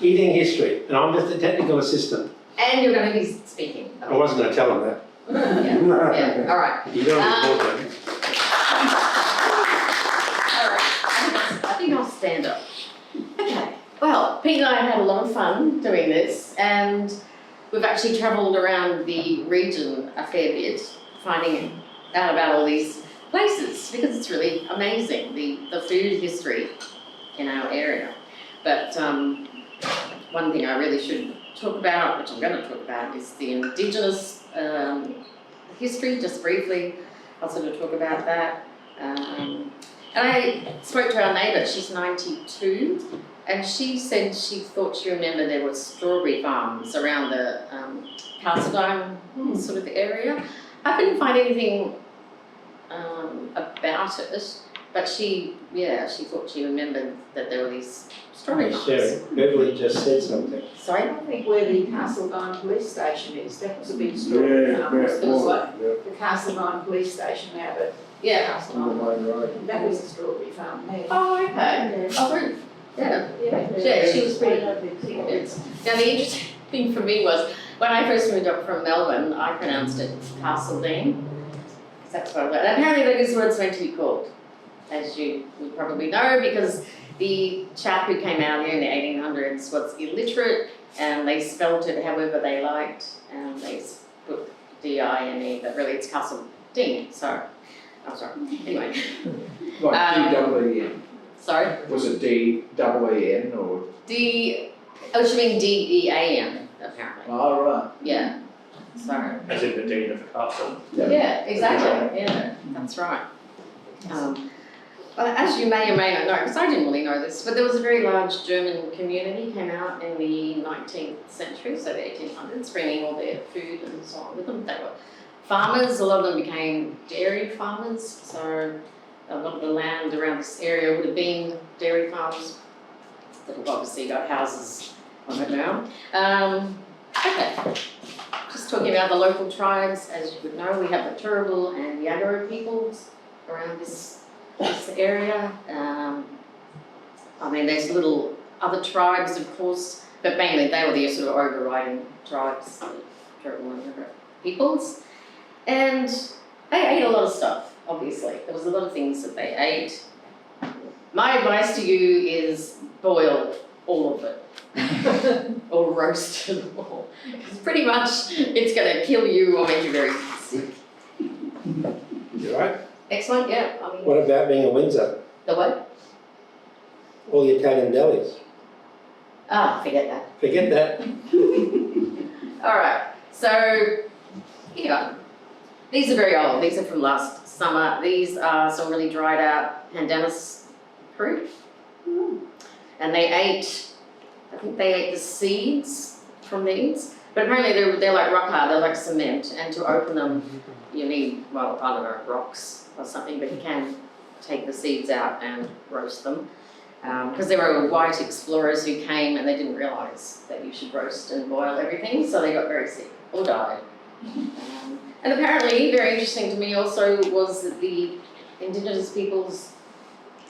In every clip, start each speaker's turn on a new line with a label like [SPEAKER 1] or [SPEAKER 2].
[SPEAKER 1] Eating history, and I'm just a technical assistant.
[SPEAKER 2] And you're going to be speaking.
[SPEAKER 1] I wasn't going to tell them that.
[SPEAKER 2] Yeah, all right.
[SPEAKER 1] You don't report them.
[SPEAKER 2] All right, I think I'll stand up. Okay, well, Pete and I had a lot of fun doing this, and we've actually travelled around the region a fair bit, finding out about all these places, because it's really amazing, the food history in our area. But one thing I really should talk about, which I'm going to talk about, is the Indigenous history, just briefly. I'll sort of talk about that. And I spoke to our neighbour, she's 92, and she said she thought she remembered there were strawberry farms around the Castledome sort of area. I couldn't find anything about it, but she thought she remembered that there were these strawberry farms.
[SPEAKER 1] Sherry, Beverly just said something.
[SPEAKER 2] Sorry?
[SPEAKER 3] I think where the Castledome police station is, that was a big strawberry farm. It was like the Castledome police station now, but
[SPEAKER 2] Yeah.
[SPEAKER 3] Castledome, that was a strawberry farm there.
[SPEAKER 2] Oh, okay. Oh, good. Yeah. Yeah, she was pretty. Now, the interesting thing for me was when I first moved up from Melbourne, I pronounced it Castledene, because that's what I learned. And apparently, that is what it's meant to be called, as you would probably know, because the chap who came out here in the 1800s was illiterate, and they spelt it however they liked, and they put D-I-N-E, but really it's Castledene. So, I'm sorry. Anyway.
[SPEAKER 4] Like D-double-E-N.
[SPEAKER 2] Sorry?
[SPEAKER 4] Was it D-double-E-N or?
[SPEAKER 2] Oh, you mean D-E-A-N, apparently.
[SPEAKER 4] Oh, right.
[SPEAKER 2] Yeah. So.
[SPEAKER 5] As in the deed of a castle.
[SPEAKER 2] Yeah, exactly. Yeah, that's right. Well, as you may or may not know, because I didn't really know this, but there was a very large German community came out in the 19th century, so the 1800s, bringing all their food and so on with them. They were farmers. A lot of them became dairy farmers, so a lot of the land around this area would have been dairy farms that have obviously got houses on it now. Okay, just talking about the local tribes, as you would know, we have the Turrbal and Yagara peoples around this area. I mean, there's little other tribes, of course, but mainly they were the sort of overriding tribes, the Turrbal and Yagara peoples. And they ate a lot of stuff, obviously. There was a lot of things that they ate. My advice to you is boil all of it. Or roast it all. Because pretty much it's going to kill you or make you very sick.
[SPEAKER 1] You right?
[SPEAKER 2] Excellent, yeah. I mean,
[SPEAKER 1] What about being a Windsor?
[SPEAKER 2] the what?
[SPEAKER 1] All the Italian delis.
[SPEAKER 2] Ah, forget that.
[SPEAKER 1] Forget that.
[SPEAKER 2] All right, so here you go. These are very old. These are from last summer. These are some really dried out Pandanus fruit. And they ate, I think they ate the seeds from these. But apparently they're like rock hard, they're like cement. And to open them, you need, well, I don't know, rocks or something, but you can take the seeds out and roast them. Because there were white explorers who came and they didn't realise that you should roast and boil everything, so they got very sick or died. And apparently, very interesting to me also, was that the Indigenous peoples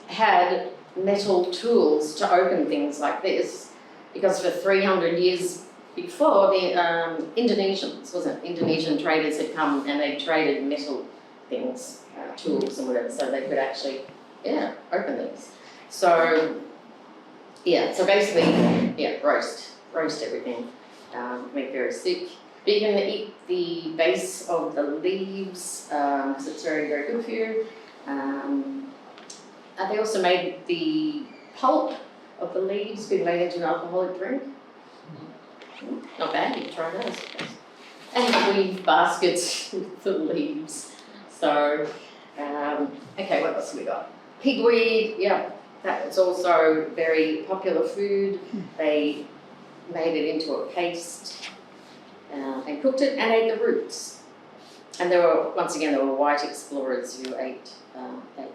[SPEAKER 2] had metal tools to open things like this, because for 300 years before, the Indonesian traders had come and they traded metal things, tools and whatever, so they could actually, open things. So, so basically, roast everything, make very sick. But you can eat the base of the leaves, because it's very, very good for you. They also made the pulp of the leaves being made into an alcoholic drink. Not bad, you can try that, I suppose. And weave baskets with the leaves. So, okay, what else have we got? Pigweed, that was also very popular food. They made it into a paste and cooked it and ate the roots. And there were, once again, there were white explorers who ate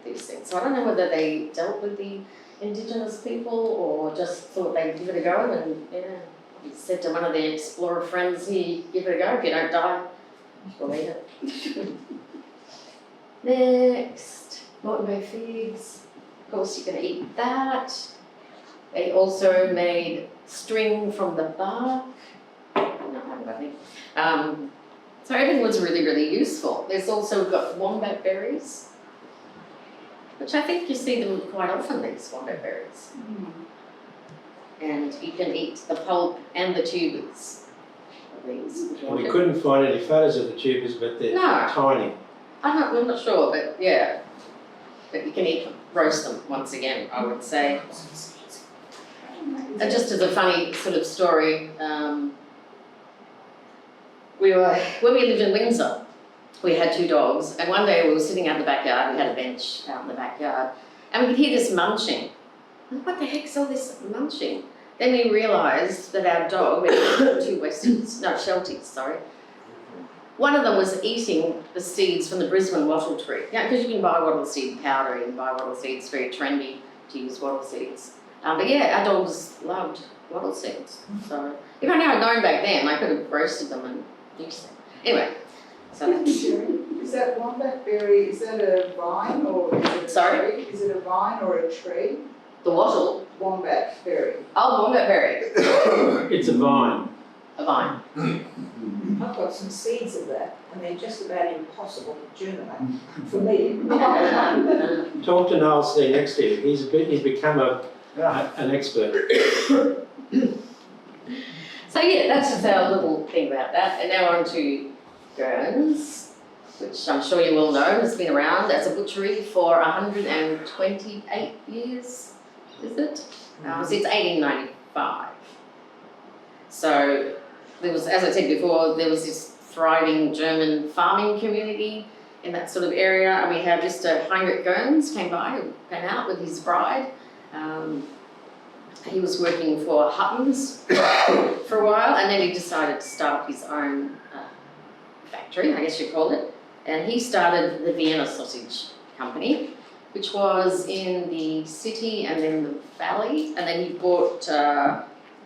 [SPEAKER 2] these things. So I don't know whether they dealt with the Indigenous people or just thought they'd give it a go, and he said to one of their explorer friends, "Here, give it a go. If you don't die, we'll eat it." Next, Moreton Bay figs. Of course, you can eat that. They also made string from the bark. No, I haven't got any. So everything was really, really useful. There's also got wombat berries, which I think you see them quite often, these wombat berries. And you can eat the pulp and the tubers of these. if you
[SPEAKER 1] And we
[SPEAKER 2] want to.
[SPEAKER 1] couldn't find any photos of the tubers, but they're
[SPEAKER 2] No.
[SPEAKER 1] tiny.
[SPEAKER 2] I'm not sure, but yeah. But you can eat them, roast them once again, I would say. And just as a funny sort of story, when we lived in Windsor, we had 2 dogs, and one day we were sitting out in the backyard, we had a bench out in the backyard, and we could hear this munching. What the heck's all this munching? Then we realised that our dog, we had 2 Shelties, sorry. One of them was eating the seeds from the Brisbane wattle tree. Yeah, because you can buy wattle seed powder, you can buy wattle seeds, very trendy to use wattle seeds. But yeah, our dogs loved wattle seeds. So if only I'd known back then, I could have roasted them and used them. Anyway, so that's...
[SPEAKER 3] Is that wombat berry, is that a vine or is it a
[SPEAKER 2] Sorry?
[SPEAKER 3] tree? Is it a vine or a tree?
[SPEAKER 2] The wattle.
[SPEAKER 3] Wombat berry.
[SPEAKER 2] Oh, wombat berry.
[SPEAKER 1] It's a vine.
[SPEAKER 2] A vine.
[SPEAKER 3] I've got some seeds of that and they're just about impossible to germinate for me.
[SPEAKER 1] Talk to Noel sitting next to you. He's become an expert.
[SPEAKER 2] So yeah, that's just our little thing about that. And now on to Gurns, which I'm sure you all know has been around as a butchery for 128 years, is it? Since 1895. So there was, as I said before, there was this thriving German farming community in that sort of area. And we had Mr. Heinrich Gurns came out with his bride. He was working for Hutton's for a while, and then he decided to start up his own factory, I guess you'd call it. And he started the Vienna Sausage Company, which was in the city and then the valley, and then he bought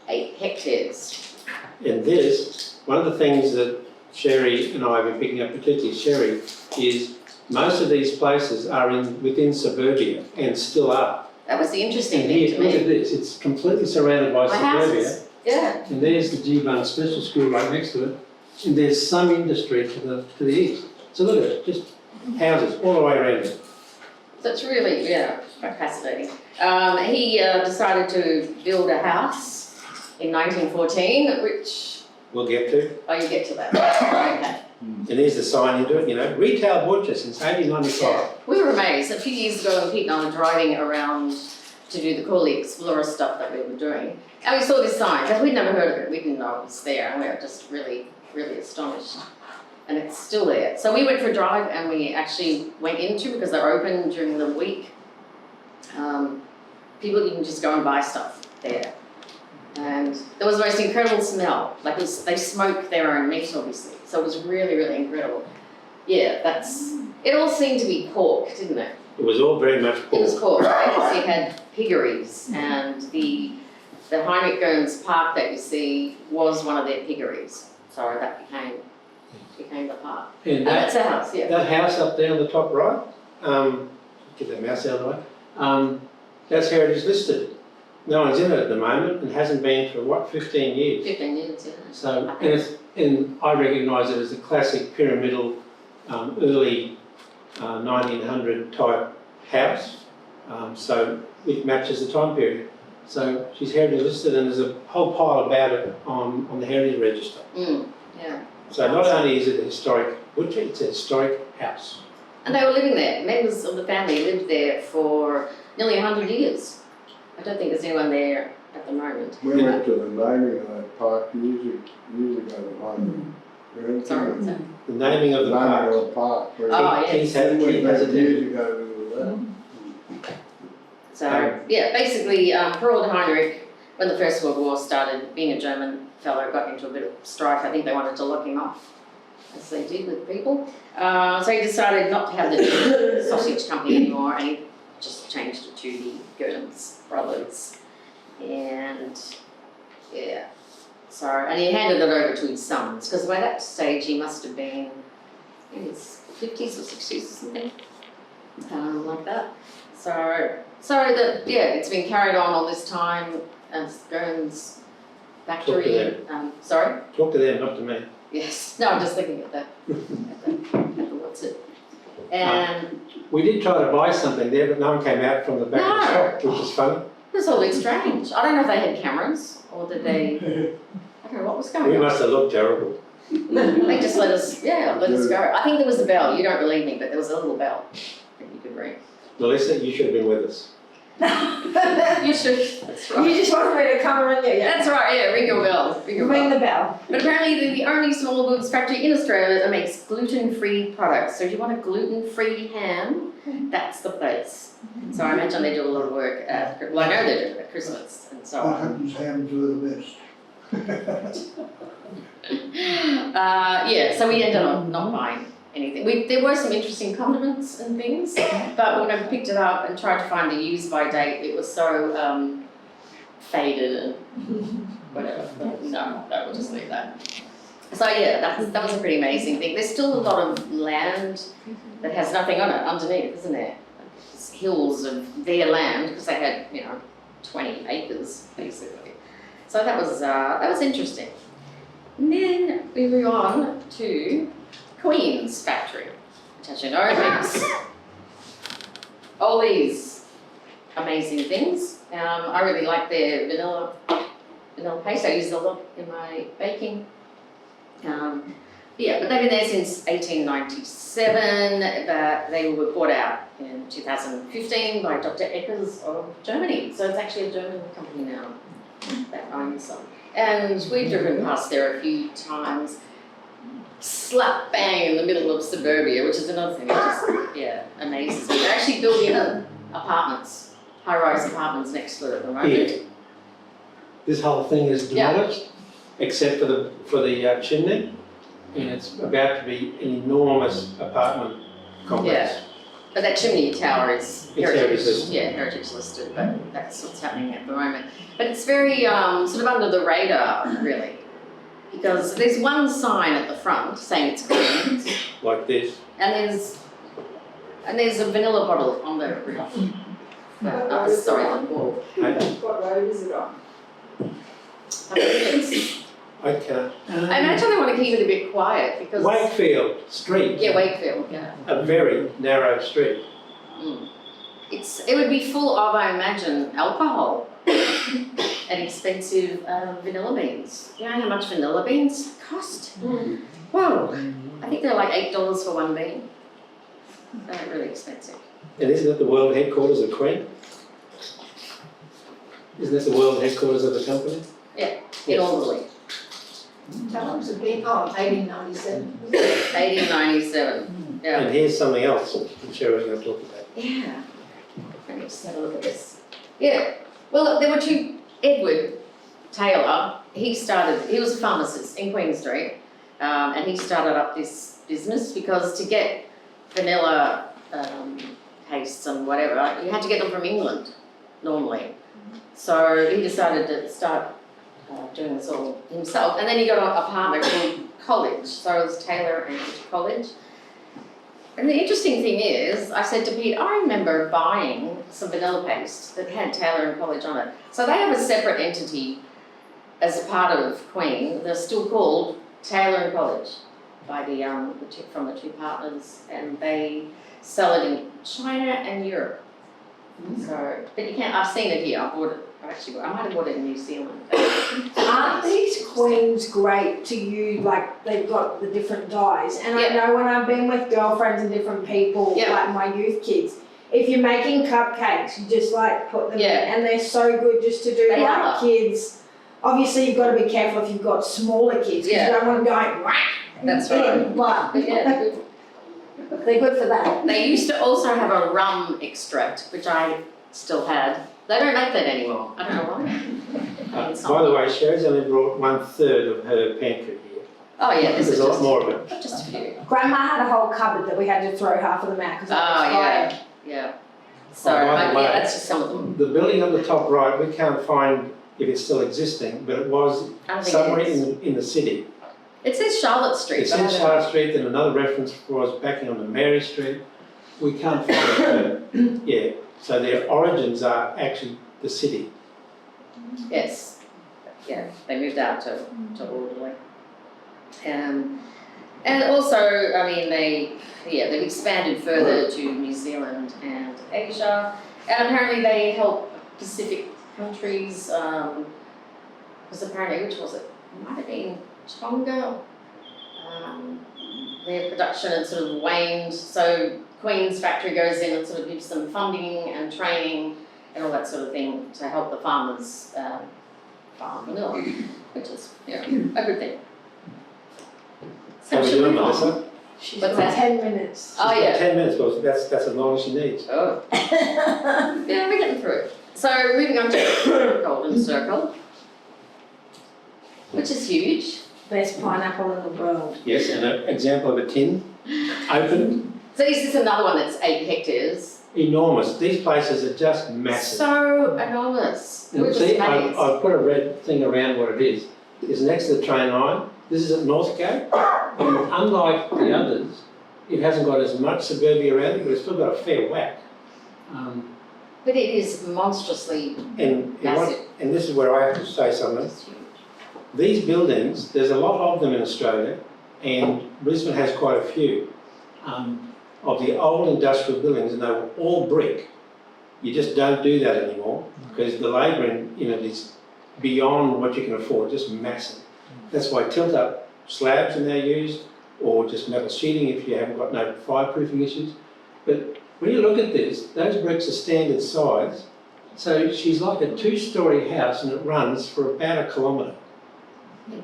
[SPEAKER 2] 8 hectares.
[SPEAKER 1] And this, one of the things that Sherry and I have been picking up, particularly Sherry, is most of these places are within suburbia and still are.
[SPEAKER 2] That was the interesting
[SPEAKER 1] And
[SPEAKER 2] thing
[SPEAKER 1] here,
[SPEAKER 2] to
[SPEAKER 1] look at
[SPEAKER 2] me.
[SPEAKER 1] this, it's completely surrounded by
[SPEAKER 2] My
[SPEAKER 1] suburbia.
[SPEAKER 2] houses, yeah.
[SPEAKER 1] And there's the G-Bun Special School right next to it. And there's some industry to the east. So look at it, just houses all the way around it.
[SPEAKER 2] So it's really, yeah, quite fascinating. He decided to build a house in 1914, which,
[SPEAKER 1] We'll get to.
[SPEAKER 2] oh, you get to that, okay.
[SPEAKER 1] And there's the sign into it, you know, retail butcher since 1895.
[SPEAKER 2] We were amazed. A few years ago, when Pete and I were driving around to do the Cooley Explorer stuff that we were doing, and we saw this sign, because we'd never heard of it, we didn't know it was there, and we were just really, really astonished. And it's still there. So we went for a drive, and we actually went into, because they're open during the week, people can just go and buy stuff there. And there was the most incredible smell. Like they smoke their own meat, obviously. So it was really, really incredible. Yeah, it all seemed to be pork, didn't it?
[SPEAKER 1] It was all very much
[SPEAKER 2] It was
[SPEAKER 1] pork.
[SPEAKER 2] pork. It had piggeries, and the Heinrich Gurns Park that you see was one of their piggeries. So that became the park.
[SPEAKER 1] And
[SPEAKER 2] That's the house, yeah.
[SPEAKER 1] that house up there on the top right, get that mouse out of the way, that's heritage listed. No one's in it at the moment and hasn't been for 15 years.
[SPEAKER 2] 15 years, yeah.
[SPEAKER 1] So, and I recognise it as a classic pyramidal, early 1900 type house. So it matches the time period. So she's heritage listed, and there's a whole pile about it on the heritage register.
[SPEAKER 2] Yeah.
[SPEAKER 1] So not only is it a historic butcher, it's a historic house.
[SPEAKER 2] And they were living there. Members of the family lived there for nearly 100 years. I don't think there's anyone there at the moment.
[SPEAKER 6] We went to the naming of that park years ago, the one.
[SPEAKER 2] Sorry, what's that?
[SPEAKER 1] The naming of the
[SPEAKER 6] Naming
[SPEAKER 1] park.
[SPEAKER 6] of the park.
[SPEAKER 2] Oh, yes.
[SPEAKER 1] He has a
[SPEAKER 6] Years ago we were there.
[SPEAKER 2] So, yeah, basically, poor old Heinrich, when the First World War started, being a German fellow, got into a bit of strife. I think they wanted to lock him off, as they did with people. So he decided not to have the sausage company anymore, and he just changed it to the Gurns Brothers. And, yeah. So, and he handed it over to his sons, because by that stage he must have been in his 50s or 60s or something, like that. So it's been carried on all this time as Gomes factory. Sorry?
[SPEAKER 1] Talk to them, not to me.
[SPEAKER 2] Yes. No, I'm just looking at the what's it. And
[SPEAKER 1] We did try to buy something there, but no one came out from the back of the shop, which is funny.
[SPEAKER 2] it was all a bit strange. I don't know if they had cameras or did they, I don't know what was going
[SPEAKER 1] We
[SPEAKER 2] on.
[SPEAKER 1] must have looked terrible.
[SPEAKER 2] They just let us go. I think there was a bell. You don't believe me, but there was a little bell that you could ring.
[SPEAKER 1] Melissa, you should have been with us.
[SPEAKER 2] You should. That's right.
[SPEAKER 3] You just wanted me to come and ring you, yeah?
[SPEAKER 2] That's right. Yeah, ring your bell. Ring your
[SPEAKER 3] Ring
[SPEAKER 2] bell.
[SPEAKER 3] the bell.
[SPEAKER 2] But apparently they're the only small goods factory in Australia that makes gluten-free products. So if you want a gluten-free ham, that's the place. So I imagine they do a lot of work at, well, I know they do at Christmas and so on.
[SPEAKER 7] Hunters hams are the best.
[SPEAKER 2] So we ended up not buying anything. There were some interesting condiments and things, but when I picked it up and tried to find a use-by date, it was so faded and whatever. But no, we'll just leave that. So yeah, that was a pretty amazing thing. There's still a lot of land that has nothing on it underneath, isn't there? It's hills of their land because they had 20 acres basically. So that was interesting. And then we move on to Queen's factory, which as you know makes all these amazing things. I really like their vanilla paste. I use it a lot in my baking. But they've been there since 1897, but they were bought out in 2015 by Dr. Eckers of Germany. So it's actually a German company now that owns them. And we've driven past there a few times, slap bang in the middle of suburbia, which is another thing that just, amazes me. They're actually building apartments, high-rise apartments next to it at the moment.
[SPEAKER 1] Here. This whole thing is demolished, except for the chimney, and it's about to be an enormous apartment complex.
[SPEAKER 2] Yeah. But that chimney tower is
[SPEAKER 1] heritage listed.
[SPEAKER 2] heritage listed, but that's what's happening at the moment. But it's very sort of under the radar, really, because there's one sign at the front saying it's Queen's,
[SPEAKER 1] Like this.
[SPEAKER 2] and there's a vanilla bottle on the roof. The wall.
[SPEAKER 3] What road is it on?
[SPEAKER 2] I imagine they want to keep it a bit quiet because
[SPEAKER 1] Wakefield Street.
[SPEAKER 2] Yeah, Wakefield. Yeah.
[SPEAKER 1] A very narrow street.
[SPEAKER 2] Mm. It would be full of, I imagine, alcohol and expensive vanilla beans. You know how much vanilla beans cost?
[SPEAKER 3] Mm.
[SPEAKER 2] Whoa! I think they're like $8 for one bean. They're really expensive.
[SPEAKER 1] And isn't it the world headquarters of Queen? Isn't this the world headquarters of the company?
[SPEAKER 2] Yeah, in Alderley.
[SPEAKER 3] How long's it been? Oh, 1897.
[SPEAKER 2] 1897. Yeah.
[SPEAKER 1] And here's something else that Cheryl's going to talk about.
[SPEAKER 2] Yeah. Let me just have a look at this. Yeah. Well, there were two. Edward Taylor, he was a pharmacist in Queen Street, and he started up this business because to get vanilla pastes and whatever, you had to get them from England, normally. So he decided to start doing this all himself, and then he got a partner called College, so it was Taylor and College. And the interesting thing is, I said to Pete, I remember buying some vanilla paste that had Taylor and College on it. So they have a separate entity as a part of Queen. They're still called Taylor and College by from the two partners, and they sell it in China and Europe. So, but you can't. I've seen it here. I bought it. I might have bought it in New Zealand.
[SPEAKER 3] Aren't these Queens great to use? Like they've got the different dyes, and I
[SPEAKER 2] Yeah.
[SPEAKER 3] know when I've been with girlfriends and different people,
[SPEAKER 2] Yeah.
[SPEAKER 3] like my youth kids, if you're making cupcakes, you just like put them
[SPEAKER 2] Yeah.
[SPEAKER 3] in, and they're so good just to do
[SPEAKER 2] They
[SPEAKER 3] like
[SPEAKER 2] are.
[SPEAKER 3] kids. Obviously, you've got to be careful if you've got smaller kids, because
[SPEAKER 2] Yeah.
[SPEAKER 3] you don't want them going whack.
[SPEAKER 2] That's
[SPEAKER 3] in,
[SPEAKER 2] right.
[SPEAKER 3] But
[SPEAKER 2] But yeah, good.
[SPEAKER 3] they're good for that.
[SPEAKER 2] They used to also have a rum extract, which I still had. They don't make that anymore. I don't know why.
[SPEAKER 1] By the way, Sherry's only brought 1/3 of her pantry here.
[SPEAKER 2] Oh yeah, this
[SPEAKER 1] There's
[SPEAKER 2] is
[SPEAKER 1] a lot
[SPEAKER 2] just,
[SPEAKER 1] more of it.
[SPEAKER 2] just a few.
[SPEAKER 3] Grandma had a whole cupboard that we had to throw half of them out because
[SPEAKER 2] Yeah. So
[SPEAKER 1] Oh, by the way,
[SPEAKER 2] that's just some of them.
[SPEAKER 1] The building on the top right, we can't find if it's still existing, but it was
[SPEAKER 2] I don't think
[SPEAKER 1] somewhere
[SPEAKER 2] it is.
[SPEAKER 1] in the city.
[SPEAKER 2] It says Charlotte Street.
[SPEAKER 1] It's
[SPEAKER 2] but I
[SPEAKER 1] in
[SPEAKER 2] don't know.
[SPEAKER 1] Charlotte Street, and another reference was backing on the Mary Street. We can't find it. Yeah, so their origins are actually the city.
[SPEAKER 2] Yes, yeah, they moved out to Alderley. And also, I mean, they've expanded further to New Zealand and Asia, and apparently they help Pacific countries, because apparently, which was it? It might have been Tonga. Their production had sort of waned, so Queen's factory goes in and sort of gives them funding and training and all that sort of thing to help the farmers farm vanilla, which is, a good thing.
[SPEAKER 1] How are we doing, Melissa?
[SPEAKER 3] She's
[SPEAKER 2] What's
[SPEAKER 3] got
[SPEAKER 2] that?
[SPEAKER 3] 10 minutes.
[SPEAKER 2] Oh,
[SPEAKER 1] She's got
[SPEAKER 2] yeah.
[SPEAKER 1] 10 minutes, well, that's as long as she needs.
[SPEAKER 2] Oh. Yeah, we're getting through it. So moving on to Golden Circle, which is huge.
[SPEAKER 3] Best pineapple in the world.
[SPEAKER 1] Yes, and an example of a tin, opened,
[SPEAKER 2] So is this another one that's 8 hectares?
[SPEAKER 1] enormous. These places are just massive.
[SPEAKER 2] So enormous.
[SPEAKER 1] And see, I've put a red thing around what it is. It's next to the train line. This is at Northgate, and unlike the others, it hasn't got as much suburbia around it, but it's still got a fair whack.
[SPEAKER 2] But it is monstrously massive.
[SPEAKER 1] And this is where I have to say something.
[SPEAKER 2] It's huge.
[SPEAKER 1] These buildings, there's a lot of them in Australia, and Brisbane has quite a few, of the old industrial buildings, and they were all brick. You just don't do that anymore, because the labour is beyond what you can afford, just massive. That's why tilt-up slabs are now used, or just metal sheeting if you haven't got no fireproofing issues. But when you look at this, those bricks are standard size, so she's like a 2-storey house, and it runs for about 1 kilometre.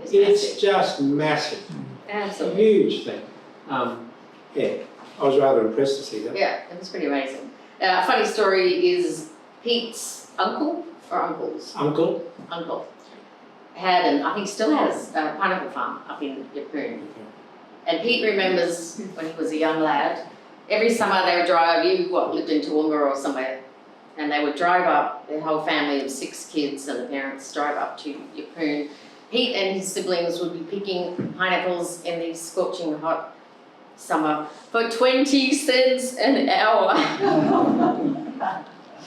[SPEAKER 1] It's just massive. It's a
[SPEAKER 2] Absolutely.
[SPEAKER 1] huge thing. Yeah, I was rather impressed to see that.
[SPEAKER 2] Yeah, it was pretty amazing. A funny story is Pete's uncle, or uncles,
[SPEAKER 1] Uncle?
[SPEAKER 2] uncle, had, and I think still has, a pineapple farm up in Yeppoon. And Pete remembers when he was a young lad, every summer they would drive, lived in Toowoomba or somewhere, and they would drive up, their whole family of 6 kids and the parents drive up to Yeppoon. Pete and his siblings would be picking pineapples in the scorching hot summer for 20 cents an hour.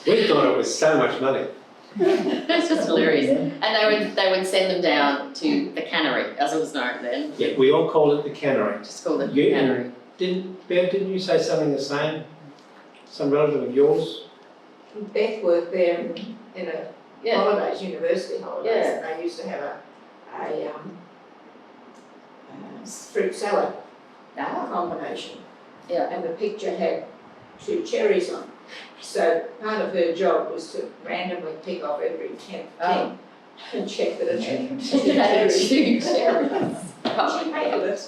[SPEAKER 1] We thought it was so much money.
[SPEAKER 2] That's just hilarious. And they would send them down to the cannery, as it was known then.
[SPEAKER 1] Yeah, we all called it the cannery.
[SPEAKER 2] Just called it
[SPEAKER 1] You-
[SPEAKER 2] the cannery.
[SPEAKER 1] Bev, didn't you say something the same? Some relative of yours?
[SPEAKER 3] Beth worked there in a
[SPEAKER 2] Yeah.
[SPEAKER 3] holidays, university holidays,
[SPEAKER 2] Yeah.
[SPEAKER 3] and they used to have a fruit salad
[SPEAKER 2] Ah,
[SPEAKER 3] combination.
[SPEAKER 2] yeah.
[SPEAKER 3] And the picture had 2 cherries on. So part of her job was to randomly pick off every 10th
[SPEAKER 2] Oh.
[SPEAKER 3] and check that it had
[SPEAKER 2] It had 2
[SPEAKER 3] cherries.
[SPEAKER 2] cherries.
[SPEAKER 3] She hated it.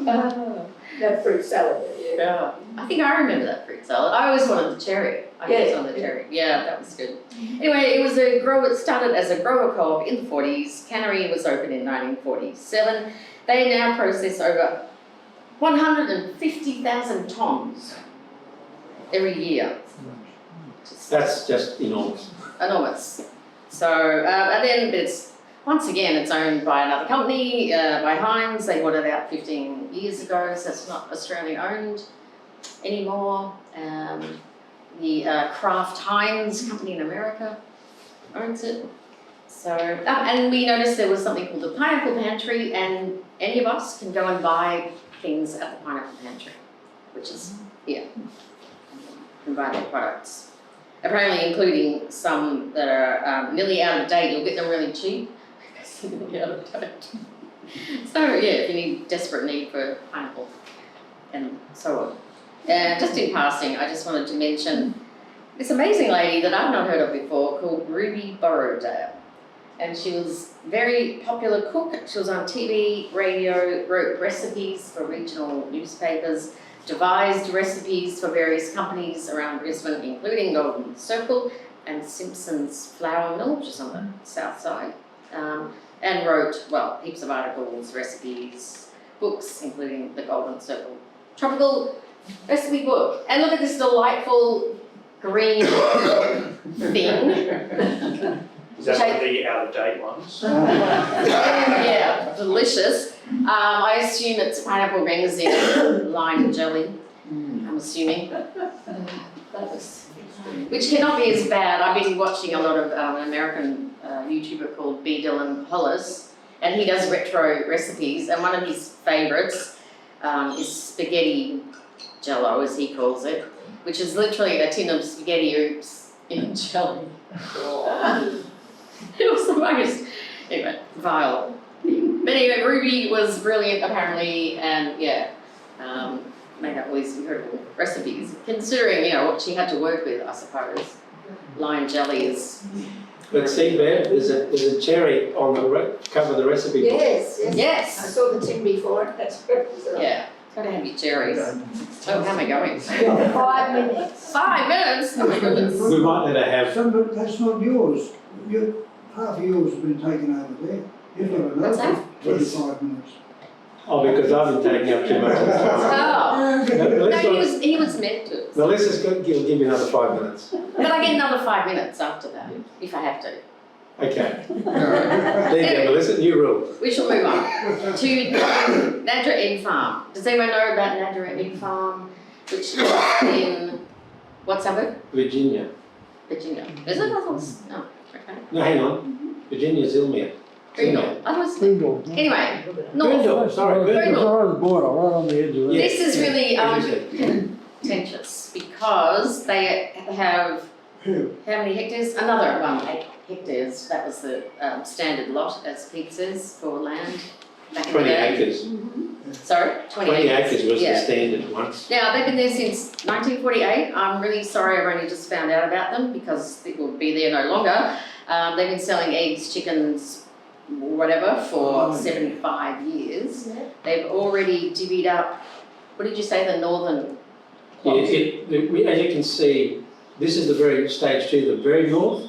[SPEAKER 2] Oh.
[SPEAKER 3] That fruit salad, yeah.
[SPEAKER 2] Yeah. I think I remember that fruit salad. I always wanted the cherry. I always wanted the cherry. Yeah, that was good. Anyway, it started as a grower co-op in the 40s. Cannery was opened in 1947. They now process over 150,000 tonnes every year.
[SPEAKER 1] That's just enormous.
[SPEAKER 2] Enormous. So, and then it's owned by another company, by Heinz. They bought it out 15 years ago, so it's not Australian owned anymore. The Kraft Heinz company in America owns it. So, and we noticed there was something called the Pineapple Pantry, and any of us can go and buy things at the Pineapple Pantry, which is here. And buy their products. Apparently including some that are nearly out of date. You'll get them really cheap. Nearly out of date. So yeah, if you need desperate need for pineapple and so on. Just in passing, I just wanted to mention this amazing lady that I've not heard of before called Ruby Borrowdale. And she was a very popular cook. She was on TV, radio, wrote recipes for regional newspapers, devised recipes for various companies around Brisbane, including Golden Circle and Simpson's Flour Mill, which is on the south side, and wrote, heaps of articles, recipes, books, including the Golden Circle Tropical Recipe Book. And look at this delightful green thing.
[SPEAKER 5] Is that one of the out-of-date ones?
[SPEAKER 2] Yeah, delicious. I assume it's pineapple rings in lime jelly. I'm assuming. That was, which cannot be as bad. I've been watching a lot of an American YouTuber called B. Dylan Hollis, and he does retro recipes, and one of his favourites is spaghetti jello, as he calls it, which is literally a tin of spaghetti oops in jelly. It was the most, anyway, vile thing. But anyway, Ruby was brilliant apparently, and yeah, made up all these incredible recipes, considering, you know, what she had to work with, I suppose. Lime jelly is...
[SPEAKER 1] But see there, there's a cherry on the cover of the recipe book.
[SPEAKER 3] Yes, yes. I
[SPEAKER 2] Yes!
[SPEAKER 3] saw the tin before it, that's great.
[SPEAKER 2] Yeah, gotta have your cherries. Oh, how am I going?
[SPEAKER 3] 5 minutes.
[SPEAKER 2] 5 minutes? Oh my goodness.
[SPEAKER 1] We might let her have,
[SPEAKER 7] Some of that's not yours. Half of yours has been taken over there. You've got
[SPEAKER 2] What's
[SPEAKER 7] another
[SPEAKER 2] that?
[SPEAKER 7] 25 minutes.
[SPEAKER 1] because I've been taking up too much of the time.
[SPEAKER 2] Oh,
[SPEAKER 1] No, let's
[SPEAKER 2] no,
[SPEAKER 1] not-
[SPEAKER 2] he was meant to.
[SPEAKER 1] No, let's just give me another 5 minutes.
[SPEAKER 2] But I get another 5 minutes after that, if I have to.
[SPEAKER 1] Okay. There you go, Melissa, new rule.
[SPEAKER 2] We shall move on to Nadra Egg Farm. Does anyone know about Nadra Egg Farm, which is in, what suburb?
[SPEAKER 1] Virginia.
[SPEAKER 2] Virginia. Is it? I thought it was, no, okay.
[SPEAKER 1] No, hang on. Virginia's Ilmere.
[SPEAKER 2] Greenville. I was,
[SPEAKER 7] Bingo.
[SPEAKER 2] anyway, north.
[SPEAKER 1] Brindle, sorry,
[SPEAKER 2] Brindle.
[SPEAKER 1] Brindle.
[SPEAKER 7] Right on the border, right on the edge of it.
[SPEAKER 1] Yeah.
[SPEAKER 2] This is really
[SPEAKER 1] As you said.
[SPEAKER 2] contentious because they have, how many hectares? Another 8 hectares. That was the standard lot, as Pete says, for land back in the
[SPEAKER 1] 20
[SPEAKER 2] day.
[SPEAKER 1] acres.
[SPEAKER 2] Sorry?
[SPEAKER 1] 20 acres was the
[SPEAKER 2] Yeah.
[SPEAKER 1] standard once.
[SPEAKER 2] Now, they've been there since 1948. I'm really sorry I've only just found out about them because it will be there no longer. They've been selling eggs, chickens, whatever, for 75 years. They've already divvied up, what did you say, the northern
[SPEAKER 1] Yeah,
[SPEAKER 2] plot?
[SPEAKER 1] as you can see, this is the very stage 2, the very north.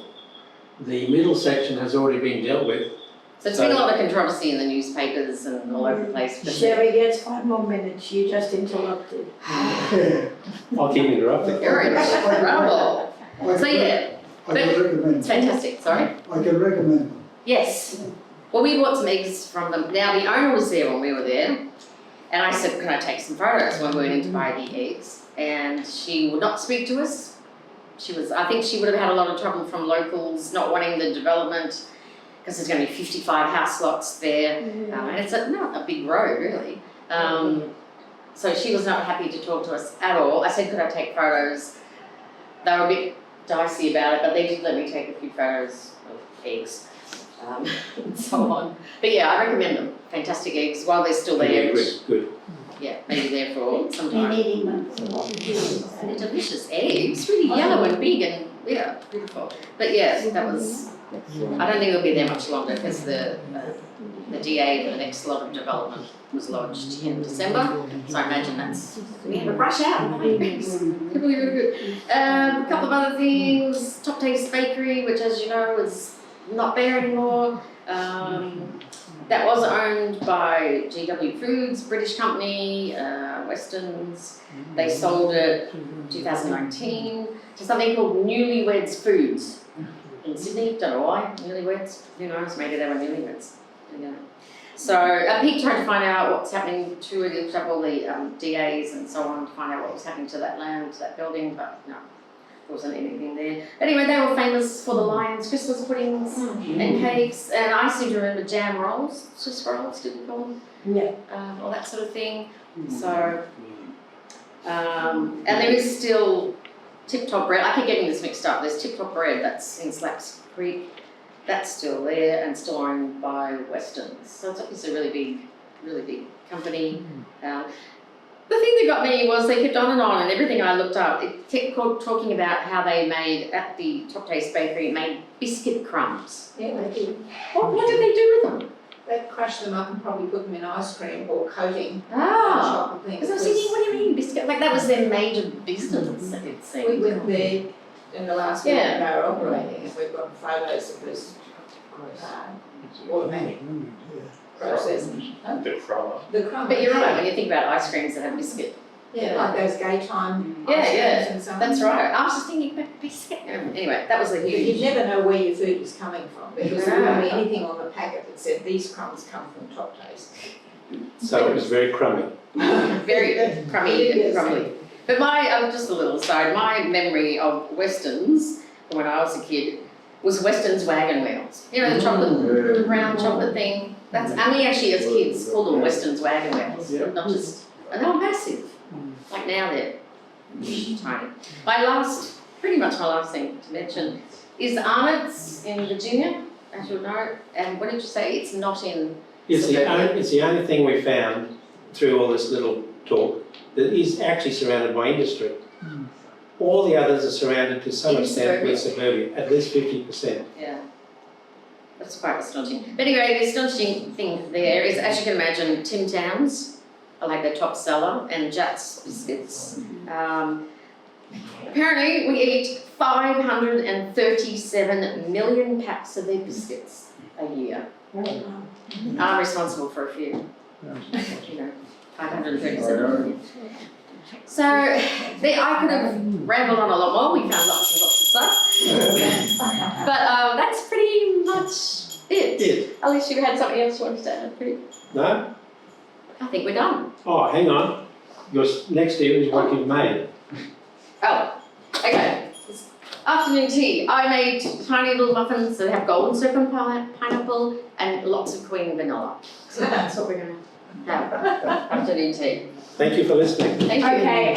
[SPEAKER 1] The middle section has already been dealt with.
[SPEAKER 2] So it's been a lot of controversy in the newspapers and all over the place. But
[SPEAKER 3] Sherry gets 5 more minutes, you just interrupted.
[SPEAKER 1] I'll keep interrupting.
[SPEAKER 2] You're in trouble. So yeah,
[SPEAKER 7] I can recommend.
[SPEAKER 2] it's fantastic, sorry.
[SPEAKER 7] I can recommend them.
[SPEAKER 2] Yes. Well, we bought some eggs from them. Now, the owner was there when we were there, and I said, can I take some photos when we went in to buy the eggs? And she would not speak to us. I think she would have had a lot of trouble from locals not wanting the development because there's going to be 55 house lots there, and it's not a big road, really. So she was not happy to talk to us at all. I said, could I take photos? They were a bit dicey about it, but they did let me take a few photos of eggs. And so on. But yeah, I recommend them. Fantastic eggs while they're still there.
[SPEAKER 1] Good, good.
[SPEAKER 2] Yeah, maybe there for some
[SPEAKER 3] You're
[SPEAKER 2] time.
[SPEAKER 3] needing them.
[SPEAKER 2] They're delicious eggs, really yellow and big and yeah, beautiful. But yeah, that was, I don't think it'll be there much longer because the DA for the next lot of development was lodged in December. So I imagine we have a brush out. It'll be really good. A couple of other things, Top Taste Bakery, which as you know is not there anymore. That was owned by GW Foods, British company, Weston's. They sold it in 2019 to something called Newlyweds Foods in Sydney. Don't know why, Newlyweds. Who knows? Maybe they were newlyweds. Yeah. So Pete tried to find out what's happening to it. He looked up all the DAs and so on to find out what was happening to that land, to that building, but no. There wasn't anything there. Anyway, they were famous for the Lions Christmas puddings and cakes, and I seem to remember jam rolls, Swiss rolls, did we call them?
[SPEAKER 3] Yeah.
[SPEAKER 2] All that sort of thing. So, and there is still Tip Top Bread. I keep getting this mixed up. There's Tip Top Bread that's in Slaps Creek. That's still there and still owned by Weston's. So it's obviously a really big company. The thing that got me was they kept on and everything I looked up, it kept talking about how they made, at the Top Taste Bakery, made biscuit crumbs.
[SPEAKER 3] Yeah, they do.
[SPEAKER 2] What did they do with them?
[SPEAKER 3] They crush them up and probably put them in ice cream or coating
[SPEAKER 2] Ah,
[SPEAKER 3] chocolate things.
[SPEAKER 2] because I was thinking, what do you mean biscuit? Like that was their major business, it
[SPEAKER 3] We
[SPEAKER 2] seemed.
[SPEAKER 3] went there in the last week
[SPEAKER 2] Yeah.
[SPEAKER 3] they were operating and we've got photos of this automatic process.
[SPEAKER 5] The crumber.
[SPEAKER 3] The crumb.
[SPEAKER 2] But you're right, when you think about ice creams that have biscuit.
[SPEAKER 3] Yeah, like those gay time
[SPEAKER 2] Yeah,
[SPEAKER 3] ice creams
[SPEAKER 2] yeah,
[SPEAKER 3] and so on.
[SPEAKER 2] That's right. I was just thinking, but biscuit. Anyway, that was a
[SPEAKER 3] But you
[SPEAKER 2] huge.
[SPEAKER 3] never know where your food is coming from because there wouldn't be anything on the packet that said these crumbs come from Top Taste.
[SPEAKER 1] So it was very crummy.
[SPEAKER 2] Very crummy and crumbly. But just a little aside, my memory of Westerns, from when I was a kid, was Westerns wagon wheels. You know, the chocolate, the brown chocolate thing. And we actually, as kids, called them Westerns wagon wheels, not just, and they were massive. Like now they're tiny. Pretty much my last thing to mention is Arnott's in Virginia, as you'll know. And what did you say? It's not in
[SPEAKER 1] It's the only thing we found through all this little talk that is actually surrounded by industry. All the others are surrounded to some extent with suburbia, at least 50%.
[SPEAKER 2] Yeah, that's quite astonishing. But anyway, the astonishing thing there is, as you can imagine, Tim Tams are like the top seller, and Jat's biscuits. Apparently, we eat 537 million packs of their biscuits a year. I'm responsible for a few. 537 million. So, I could have rambled on a lot more. We found lots and lots of stuff. But that's pretty much it. Unless you had something else you wanted to add.
[SPEAKER 1] No?
[SPEAKER 2] I think we're done.
[SPEAKER 1] Oh, hang on. Your next to you is what you've made.
[SPEAKER 2] Oh, okay. It's afternoon tea. I made tiny little muffins that have golden circle pineapple and lots of queen vanilla. So that's what we're going to have afternoon tea.
[SPEAKER 1] Thank you for listening.
[SPEAKER 2] Thank you.
[SPEAKER 3] Okay,